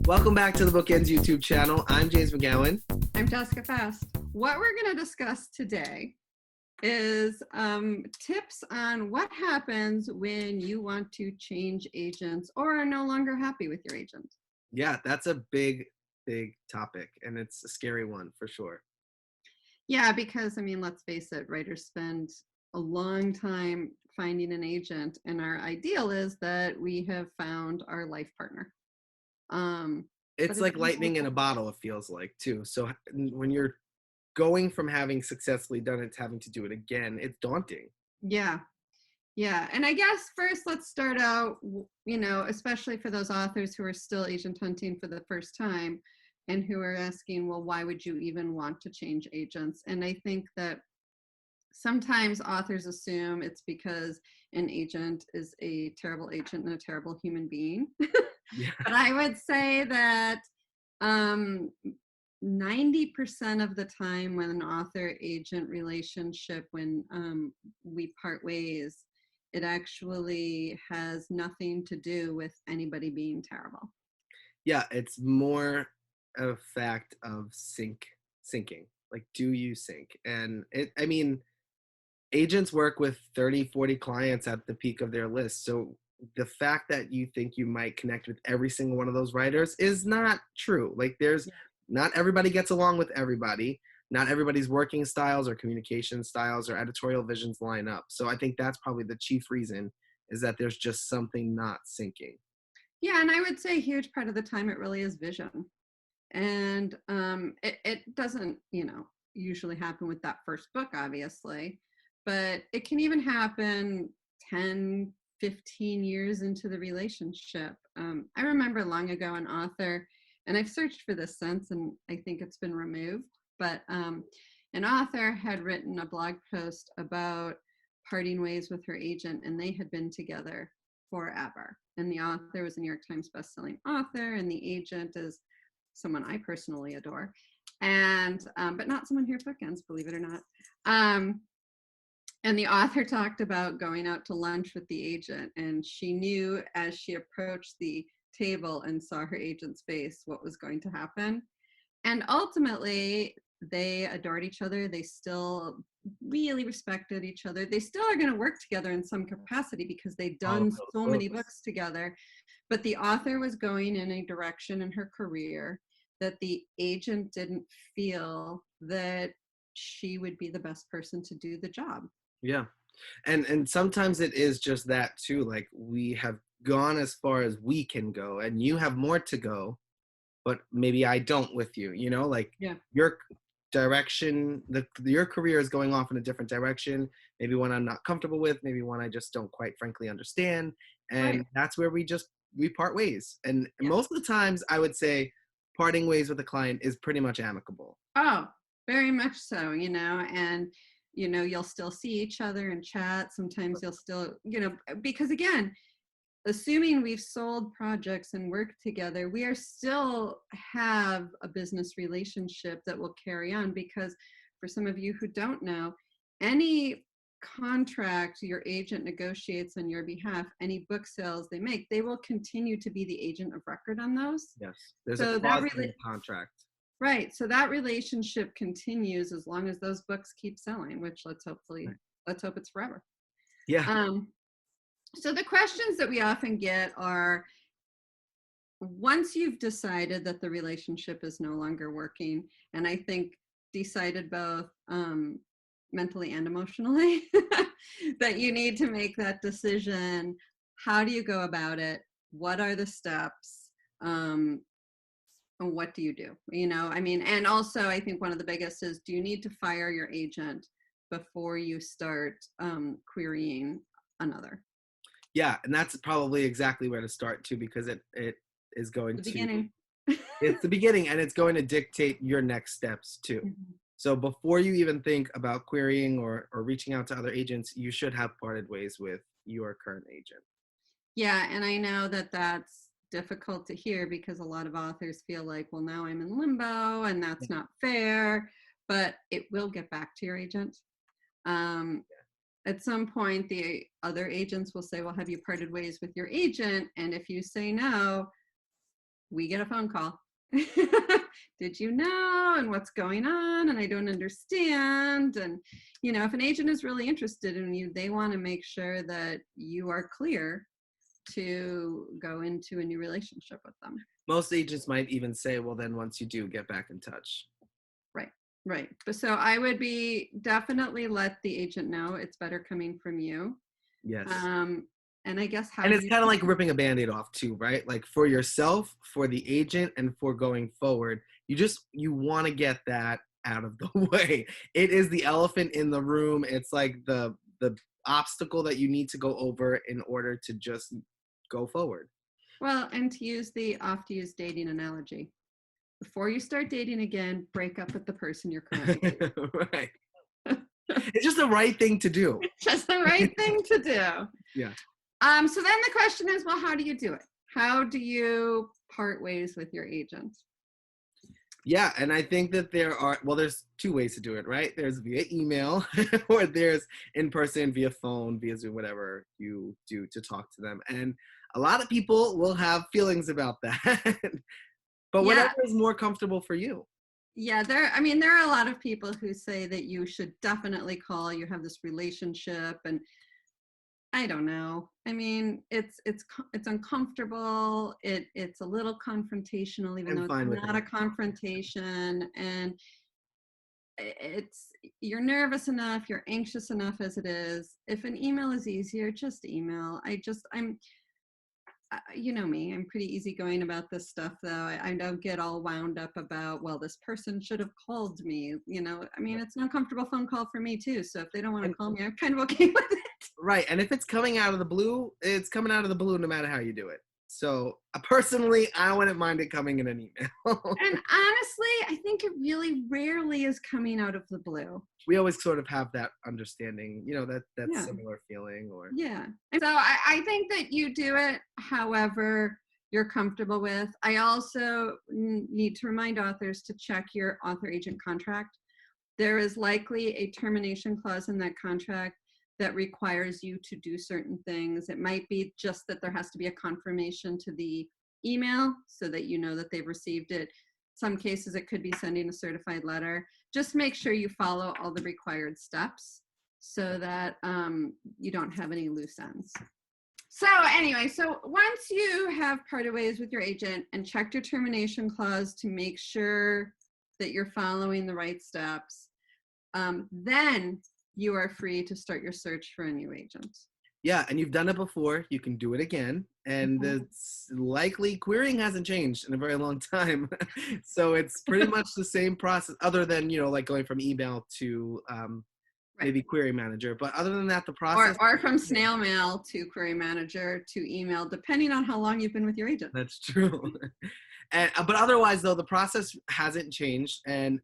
Welcome back to the BookEnds YouTube channel. I'm James McGowan. I'm Jessica Faust. What we're going to discuss today is tips on what happens when you want to change agents or are no longer happy with your agent. Yeah, that's a big topic, and it's a scary one for sure. Yeah, because, I mean, let's face it, writers spend a long time finding an agent, and our ideal is that we have found our life partner. It's like lightning in a bottle, it feels like, too. So when you're going from having successfully done it to having to do it again, it's daunting. Yeah. Yeah. And I guess first, let's start out, especially for those authors who are still agent hunting for the first time and who are asking, well, why would you even want to change agents? And I think that sometimes authors assume it's because an agent is a terrible agent and a terrible human being. Yeah. But I would say that 90% of the time when an author-agent relationship, when we part ways, it actually has nothing to do with anybody being terrible. Yeah, it's more a fact of syncing. Like, do you sync? And agents work with 30, 40 clients at the peak of their list. So the fact that you think you might connect with every single one of those writers is not true. Like, not everybody gets along with everybody. Not everybody's working styles or communication styles or editorial visions line up. So I think that's probably the chief reason, is that there's just something not syncing. Yeah, and I would say a huge part of the time it really is vision. And it doesn't, usually happen with that first book, obviously, but it can even happen 10, 15 years into the relationship. I remember long ago an author, and I've searched for this since, and I think it's been removed, but an author had written a blog post about parting ways with her agent, and they had been together forever. And the author was a New York Times bestselling author, and the agent is someone I personally adore, and but not someone here at BookEnds, believe it or not. And the author talked about going out to lunch with the agent, and she knew as she approached the table and saw her agent's face what was going to happen. And ultimately, they adored each other. They still really respected each other. They still are going to work together in some capacity because they've done so many books together. But the author was going in a direction in her career that the agent didn't feel that she would be the best person to do the job. Yeah. And sometimes it is just that too. Like, we have gone as far as we can go, and you have more to go, but maybe I don't with you, your direction, your career is going off in a different direction, maybe one I'm not comfortable with, maybe one I just don't quite frankly understand. And Right. that's where we part ways. And most of the times I would say parting ways with a client is pretty much amicable. Oh, very much so, and you'll still see each other and chat. Sometimes you'll still, because again, assuming we've sold projects and worked together, we are still have a business relationship that will carry on, because for some of you who don't know, any contract your agent negotiates on your behalf, any book sales they make, they will continue to be the agent of record on those. Yes, there's a clause in the contract. Right. So that relationship continues as long as those books keep selling, which let's hope it's forever. Yeah. So the questions that we often get are, once you've decided that the relationship is no longer working, and I think decided both mentally and emotionally, that you need to make that decision, how do you go about it? What are the steps? And what do you do? And also I think one of the biggest is, do you need to fire your agent before you start querying another? Yeah, and that's probably exactly where to start too, because it is going to beginning. It's the beginning, and it's going to dictate your next steps too. Mm-hmm. So before you even think about querying or reaching out to other agents, you should have parted ways with your current agent. Yeah, and I know that that's difficult to hear, because a lot of authors feel like, well, now I'm in limbo and that's not fair, but it will get back to your agent. At some point, the other agents will say, well, have you parted ways with your agent? And if you say no, we get a phone call. Did you know? And what's going on? And I don't understand. And, if an agent is really interested in you, they want to make sure that you are clear to go into a new relationship with them. Most agents might even say, well, then once you do, get back in touch. Right. Right. So I would be definitely let the agent know it's better coming from you. Yes. And I guess and it's kind of like ripping a Band-Aid off too, right? Like for yourself, for the agent, and for going forward, you want to get that out of the way. It is the elephant in the room. It's like the obstacle that you need to go over in order to just go forward. Well, and to use the oft-used dating analogy, before you start dating again, break up with the person you're currently dating. Right. It's just the right thing to do. It's just the right thing to do. Yeah. So then the question is, well, how do you do it? How do you part ways with your agent? Yeah, and I think that there's two ways to do it, right? There's via email or there's in person, via phone, via Zoom, whatever you do to talk to them. And a lot of people will have feelings about that. But whatever is more comfortable for you. Yeah, there are a lot of people who say that you should definitely call. You have this relationship, and I don't know. I mean, it's uncomfortable. It's a little confrontational, even though it's not a confrontation. And you're nervous enough, you're anxious enough as it is. If an email is easier, just email. You know me, I'm pretty easygoing about this stuff, though. I don't get all wound up about, well, this person should have called me. It's an uncomfortable phone call for me too. So if they don't want to call me, I'm kind of okay with it. Right. And if it's coming out of the blue, it's coming out of the blue no matter how you do it. So personally, I wouldn't mind it coming in an email. And honestly, I think it really rarely is coming out of the blue. We always sort of have that understanding, that similar feeling. Yeah. So I think that you do it however you're comfortable with. I also need to remind authors to check your author-agent contract. There is likely a termination clause in that contract that requires you to do certain things. It might be just that there has to be a confirmation to the email so that you know that they've received it. Some cases it could be sending a certified letter. Just make sure you follow all the required steps so that you don't have any loose ends. So anyway, so once you have parted ways with your agent and checked your termination clause to make sure that you're following the right steps, then you are free to start your search for a new agent. Yeah, and you've done it before. You can do it again. And it's likely querying hasn't changed in a very long time. So it's pretty much the same process, other than, like going from email to maybe query manager. But other than that, the process. Or from snail mail to query manager to email, depending on how long you've been with your agent. That's true. But otherwise, though, the process hasn't changed. And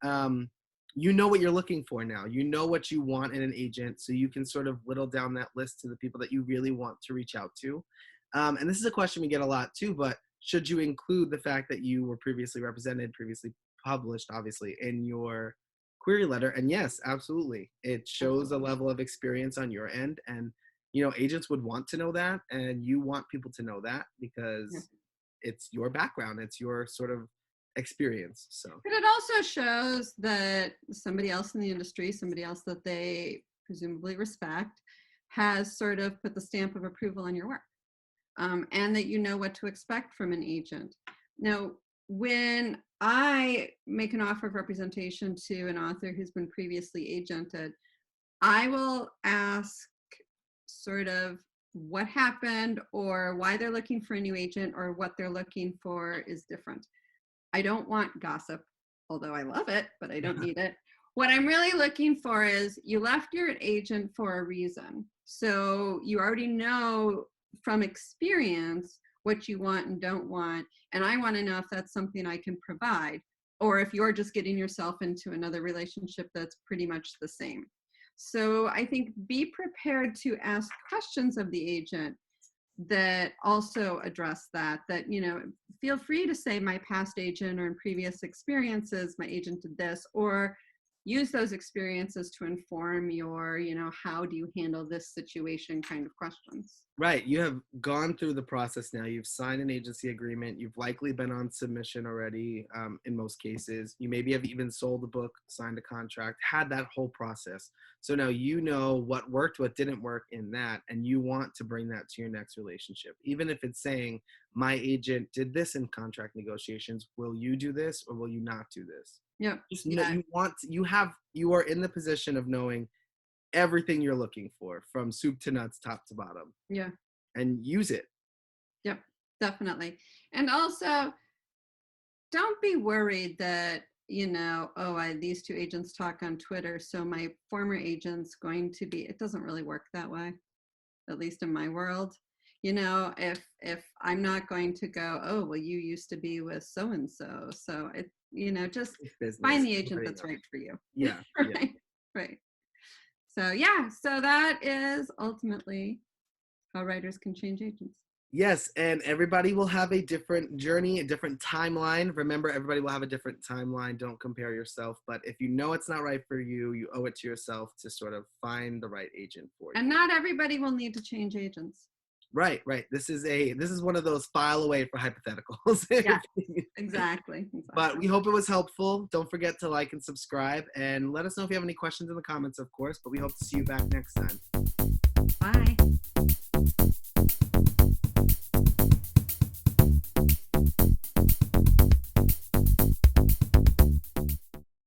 you know what you're looking for now. You know what you want in an agent, so you can sort of whittle down that list to the people that you really want to reach out to. And this is a question we get a lot too, but should you include the fact that you were previously represented, previously published, obviously, in your query letter? And yes, absolutely. It shows a level of experience on your end, and agents would want to know that, and you want people to know that because it's your background, it's your sort of experience. So, but it also shows that somebody else in the industry, somebody else that they presumably respect, has sort of put the stamp of approval on your work, and that you know what to expect from an agent. Now, when I make an offer of representation to an author who's been previously agented, I will ask sort of what happened or why they're looking for a new agent or what they're looking for is different. I don't want gossip, although I love it, but I don't need it. What I'm really looking for is you left your agent for a reason. So you already know from experience what you want and don't want. And I want to know if that's something I can provide, or if you're just getting yourself into another relationship that's pretty much the same. So I think be prepared to ask questions of the agent that also address that, feel free to say my past agent or in previous experiences, my agent did this, or, use those experiences to inform your, how do you handle this situation kind of questions. Right. You have gone through the process now. You've signed an agency agreement. You've likely been on submission already, in most cases. You maybe have even sold the book, signed a contract, had that whole process. So now you know what worked, what didn't work in that, and you want to bring that to your next relationship. Even if it's saying, my agent did this in contract negotiations, will you do this or will you not do this? Yep. Just Yeah. you are in the position of knowing everything you're looking for from soup to nuts, top to bottom, Yeah. and use it. Yep. Definitely. And also, don't be worried that, these two agents talk on Twitter, so my former agent's going to be, it doesn't really work that way, at least in my world. If I'm not going to go, oh, well, you used to be with so and so. So just It's business. find the agent Everybody that's knows. right for you. Yeah, yeah. Right. Right. So yeah, so that is ultimately how writers can change agents. Yes, and everybody will have a different journey, a different timeline. Remember, everybody will have a different timeline. Don't compare yourself. But if you know it's not right for you, you owe it to yourself to sort of find the right agent for you. And not everybody will need to change agents. Right, right. This is one of those file away for hypotheticals. Yeah, exactly. But we hope it was helpful. Don't forget to like and subscribe, and let us know if you have any questions in the comments, of course. But we hope to see you back next time.